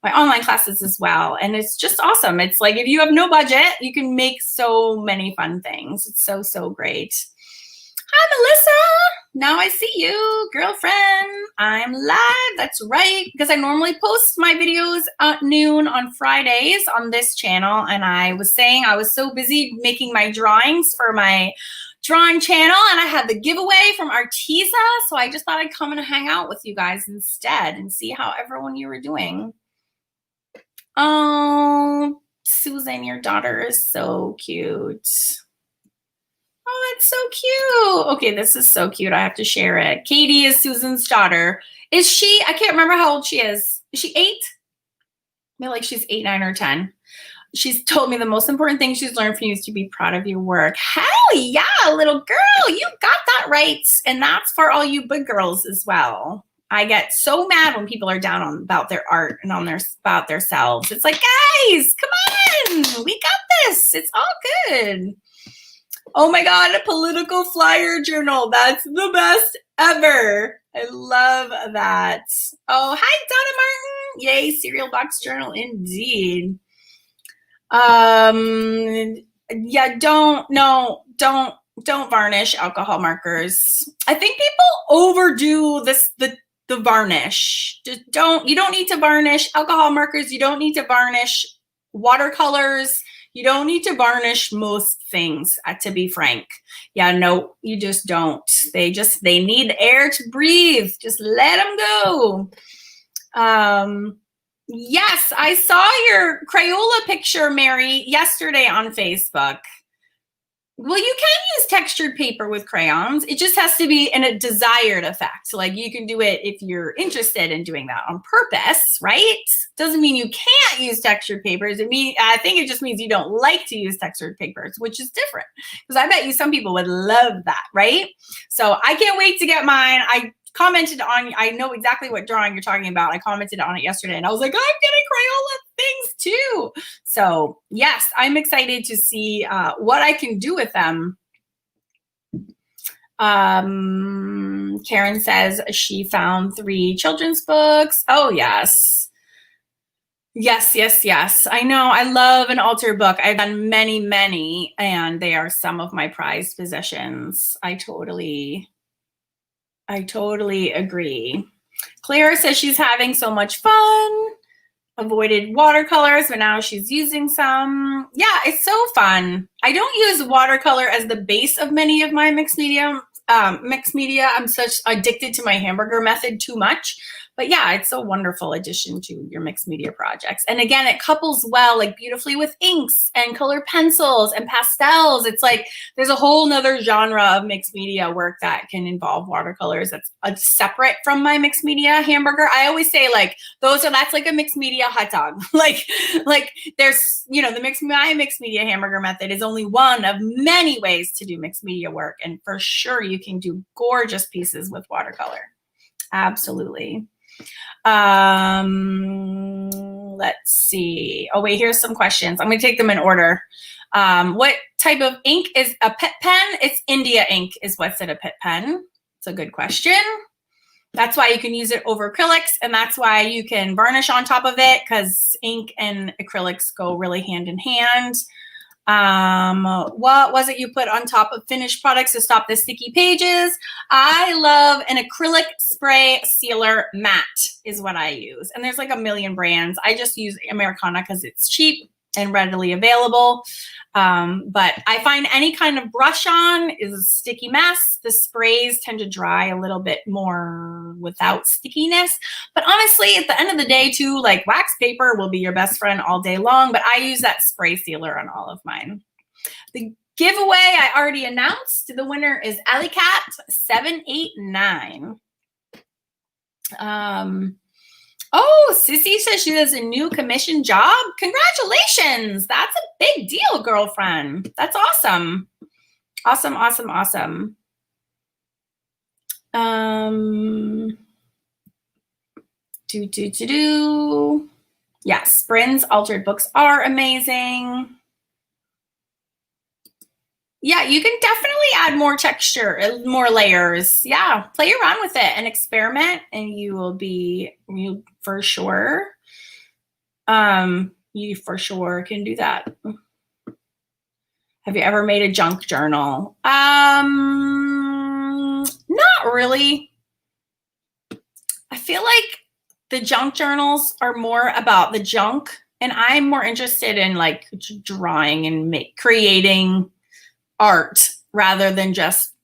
[SPEAKER 1] my online classes as well. And it's just awesome. It's like, if you have no budget, you can make so many fun things. It's so, so great. Hi, Melissa. Now I see you, girlfriend. I'm live. That's right. Because I normally post my videos at noon on Fridays on this channel. And I was saying I was so busy making my drawings for my drawing channel, and I had the giveaway from Arteza. So I just thought I'd come and hang out with you guys instead and see how everyone you were doing. Oh, Susan, your daughter is so cute. Oh, that's so cute. Okay, this is so cute. I have to share it. Katie is Susan's daughter. Is she, I can't remember how old she is. Is she 8? I feel like she's 8, 9, or 10. She's told me the most important thing she's learned from you is to be proud of your work. Hell yeah, little girl. You got that right. And that's for all you big girls as well. I get so mad when people are down about their art and about themselves. It's like, guys, come on. We got this. It's all good. Oh my God, a political flyer journal. That's the best ever. I love that. Oh, hi, Donna Martin. Yay, Cereal Box Journal indeed. Yeah, don't varnish alcohol markers. I think people overdo the varnish. You don't need to varnish alcohol markers. You don't need to varnish watercolors. You don't need to varnish most things, to be frank. Yeah, no, you just don't. They need air to breathe. Just let them go. Yes, I saw your Crayola picture, Mary, yesterday on Facebook. Well, you can use textured paper with crayons. It just has to be in a desired effect. Like, you can do it if you're interested in doing that on purpose, right? Doesn't mean you can't use textured papers. I think it just means you don't like to use textured papers, which is different. Because I bet you some people would love that, right? So I can't wait to get mine. commented on, I know exactly what drawing you're talking about. I commented on it yesterday and I was like, I'm getting Crayola things too. So yes, I'm excited to see what I can do with them. Karen says she found 3 children's books. Oh yes. Yes, yes, yes. I know. I love an altar book. I've done many, many, and they are some of my prized possessions. I totally agree. Claire says she's having so much fun. Avoided watercolors, but now she's using some. Yeah, it's so fun. I don't use watercolor as the base of many of my mixed media. I'm such addicted to my hamburger method too much. But yeah, it's a wonderful addition to your mixed media projects. And again, it couples well, like beautifully with inks and colored pencils and pastels. It's like there's a whole nother genre of mixed media work that can involve watercolors that's separate from my mixed media hamburger. I always say like that's like a mixed media hot dog. like there's, my mixed media hamburger method is only one of many ways to do mixed media work. And for sure you can do gorgeous pieces with watercolor. Absolutely. Let's see. Oh, wait, here's some questions. I'm going to take them in order. What type of ink is a pet pen? It's India ink is what's in a pet pen. It's a good question. That's why you can use it over acrylics, and that's why you can varnish on top of it, because ink and acrylics go really hand in hand. What was it you put on top of finished products to stop the sticky pages? I love an acrylic spray sealer matte is what I use. And there's like a million brands. I just use Americana because it's cheap and readily available. But I find any kind of brush on is a sticky mess. The sprays tend to dry a little bit more without stickiness. But honestly, at the end of the day too, like wax paper will be your best friend all day long, but I use that spray sealer on all of mine. The giveaway I already announced. The winner is AllieCat789. Oh, Sissy says she has a new commission job. Congratulations. That's a big deal, girlfriend. That's awesome. Awesome, awesome, awesome. Yes, Bryn's altered books are amazing. Yeah, you can definitely add more texture, more layers. Yeah, play around with it and experiment, and you for sure can do that. Have you ever made a junk journal? Not really. I feel like the junk journals are more about the junk, and I'm more interested in like drawing and creating art rather than just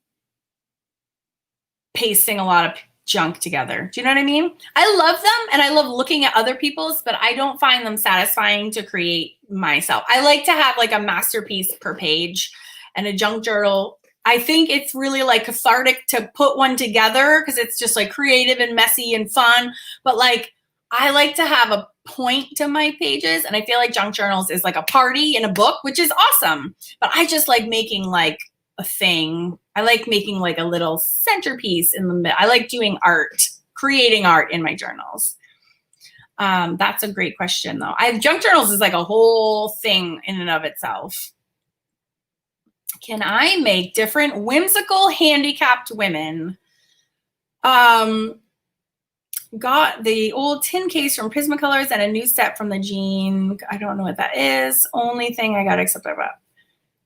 [SPEAKER 1] pasting a lot of junk together. Do you know what I mean? I love them and I love looking at other people's, but I don't find them satisfying to create myself. I like to have like a masterpiece per page, and a junk journal, I think it's really like cathartic to put one together because it's just like creative and messy and fun. But like, I like to have a point to my pages, and I feel like junk journals is like a party in a book, which is awesome. But I just like making like a thing. I like making like a little centerpiece in the middle. I like doing art, creating art in my journals. That's a great question though. Junk journals is like a whole thing in and of itself. Can I make different whimsical handicapped women? Got the old tin case from Prismacolors and a new set from the Jean. I don't know what that is. Only thing I got accepted about.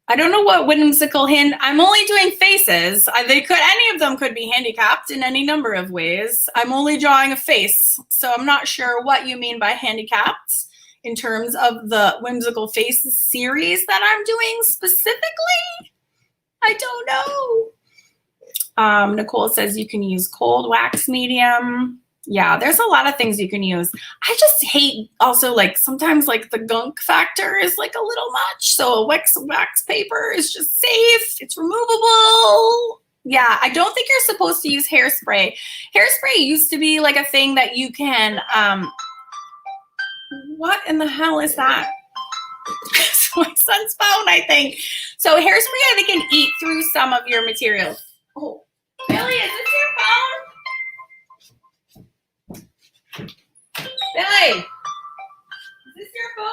[SPEAKER 1] I don't know what whimsical I'm only doing faces. Any of them could be handicapped in any number of ways. I'm only drawing a face. So I'm not sure what you mean by handicapped in terms of the whimsical faces series that I'm doing specifically. I don't know. Nicole says you can use cold wax medium. Yeah, there's a lot of things you can use. I just hate also like sometimes like the gunk factor is like a little much. So a wax paper is just safe. It's removable. Yeah, I don't think you're supposed to use hairspray. Hairspray used to be like a thing that you can, what in the hell is that? It's my son's phone, I think. So hairspray, I think, can eat through some of your materials. Oh, Billy, is this your phone? Hi. Is this your phone?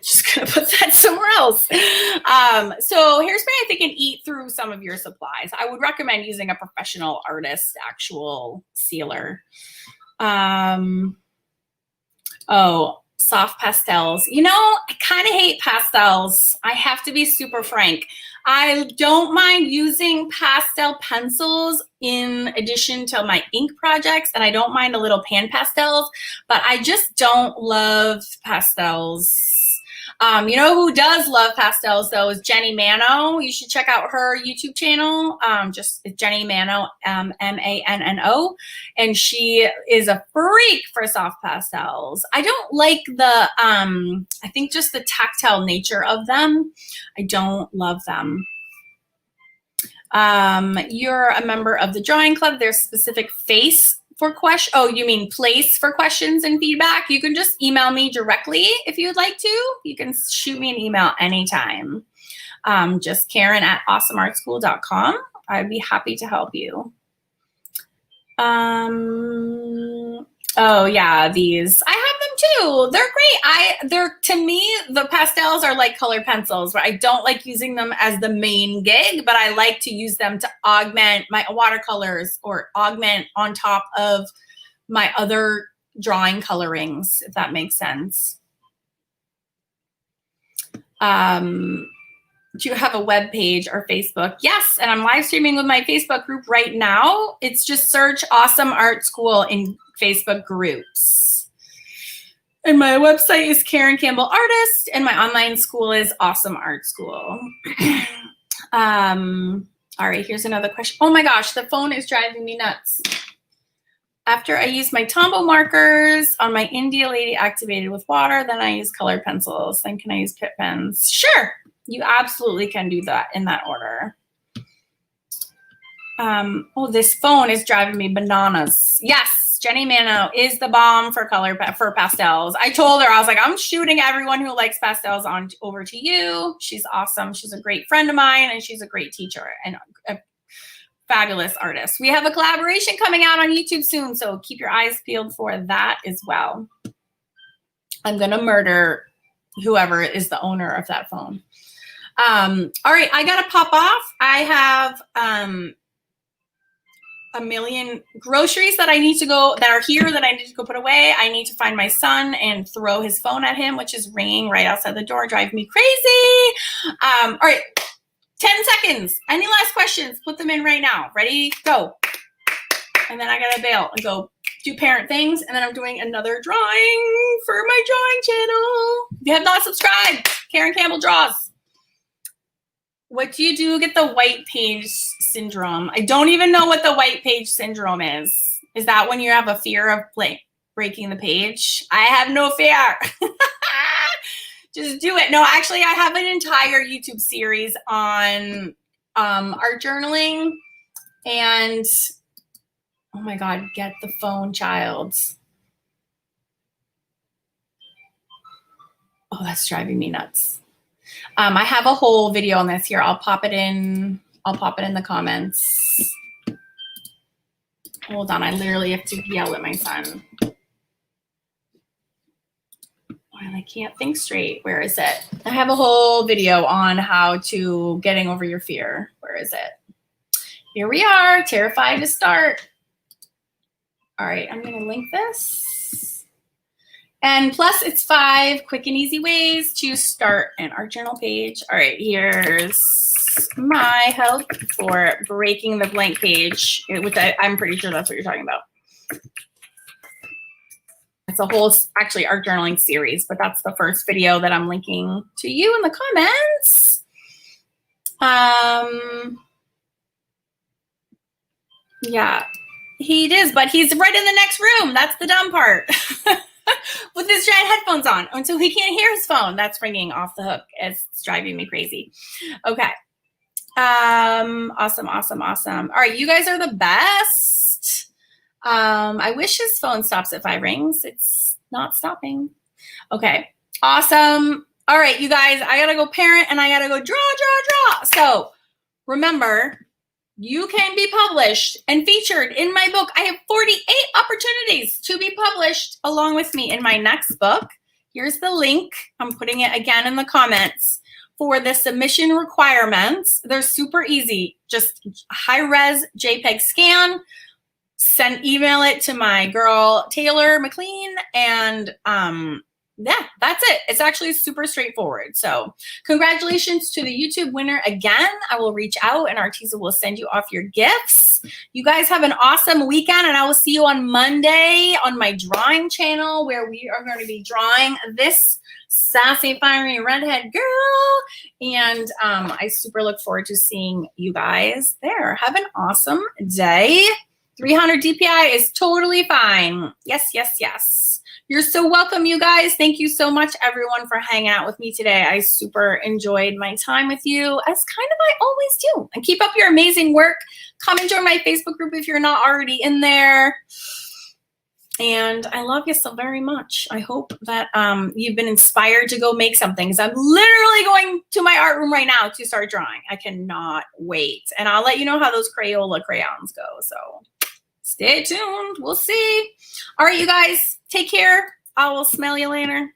[SPEAKER 1] Just gonna put that somewhere else. So here's where I think can eat through some of your supplies. I would recommend using a professional artist actual sealer. Oh, soft pastels. You know, I kind of hate pastels. I have to be super frank. I don't mind using pastel pencils in addition to my ink projects, and I don't mind a little pan pastels, but I just don't love pastels. You know who does love pastels though is Jenny Mano. You should check out her YouTube channel. Just Jenny Mano, Manno, and she is a freak for soft pastels. I don't like the, I think just the tactile nature of them. I don't love them. You're a member of the drawing club. There's specific face for question. Oh, you mean place for questions and feedback? You can just email me directly if you'd like to. You can shoot me an email anytime. Just Karen@awesomeartschool.com. I'd be happy to help you. Oh yeah, these. I have them too. They're great. To me, the pastels are like colored pencils, where I don't like using them as the main gig, but I like to use them to augment my watercolors or augment on top of my other drawing colorings, if that makes sense. Do you have a web page or Facebook? Yes, and I'm live streaming with my Facebook group right now. It's just search Awesome Art School in Facebook groups. And my website is Karen Campbell Artist, and my online school is Awesome Art School. All right, here's another question. Oh my gosh, the phone is driving me nuts. After I use my Tombow markers on my India Lady activated with water, then I use colored pencils. Then can I use Pitt pens? Sure. You absolutely can do that in that order. Oh, this phone is driving me bananas. Yes, Jenny Mano is the bomb for for pastels. I told her, I was like, I'm shooting everyone who likes pastels on over to you. She's awesome. She's a great friend of mine, and she's a great teacher and a fabulous artist. We have a collaboration coming out on YouTube soon, so keep your eyes peeled for that as well. I'm gonna murder whoever is the owner of that phone. All right, I gotta pop off. I have a million groceries that I need to go, that are here that I need to go put away. I need to find my son and throw his phone at him, which is ringing right outside the door, driving me crazy. All right, 10 seconds. Any last questions? Put them in right now. Ready? Go. And then I gotta bail and go do parent things, and then I'm doing another drawing for my drawing channel. If you have not subscribed, Karen Campbell Draws. What do you do? Get the white page syndrome. I don't even know what the white page syndrome is. Is that when you have a fear of breaking the page? I have no fear. Just do it. No, actually, I have an entire YouTube series on art journaling. And, oh my God, get the phone, child. Oh, that's driving me nuts. I have a whole video on this here. I'll pop it in the comments. Hold on, I literally have to yell at my son. I can't think straight. Where is it? I have a whole video on how to getting over your fear. Where is it? Here we are, terrified to start. All right, I'm gonna link this. And plus, it's 5 quick and easy ways to start an art journal page. All right, here's my help for breaking the blank page, which I'm pretty sure that's what you're talking about. It's a whole, actually, art journaling series, but that's the first video that I'm linking to you in the comments. Yeah, he is, but he's right in the next room. That's the dumb part. With his giant headphones on, and so he can't hear his phone. That's ringing off the hook. It's driving me crazy. Okay. Awesome. All right, you guys are the best. I wish his phone stops at 5 rings. It's not stopping. Okay. Awesome. All right, you guys, I gotta go parent and I gotta go draw. So remember, you can be published and featured in my book. I have 48 opportunities to be published along with me in my next book. Here's the link. I'm putting it again in the comments for the submission requirements. They're super easy. Just high-res JPEG scan, email it to my girl Taylor McLean, and yeah, that's it. It's actually super straightforward. So congratulations to the YouTube winner again. I will reach out and Arteza will send you off your gifts. You guys have an awesome weekend, and I will see you on Monday on my drawing channel, where we are going to be drawing this sassy, fiery redhead girl. And I super look forward to seeing you guys there. Have an awesome day. 300 DPI is totally fine. Yes, yes, yes. You're so welcome, you guys. Thank you so much, everyone, for hanging out with me today. I super enjoyed my time with you, as kind of I always do. And keep up your amazing work. Come and join my Facebook group if you're not already in there. And I love you so very much. I hope that you've been inspired to go make something, because I'm literally going to my art room right now to start drawing. I cannot wait. And I'll let you know how those Crayola crayons go. So stay tuned. We'll see. All right, you guys, take care. I will smell you later.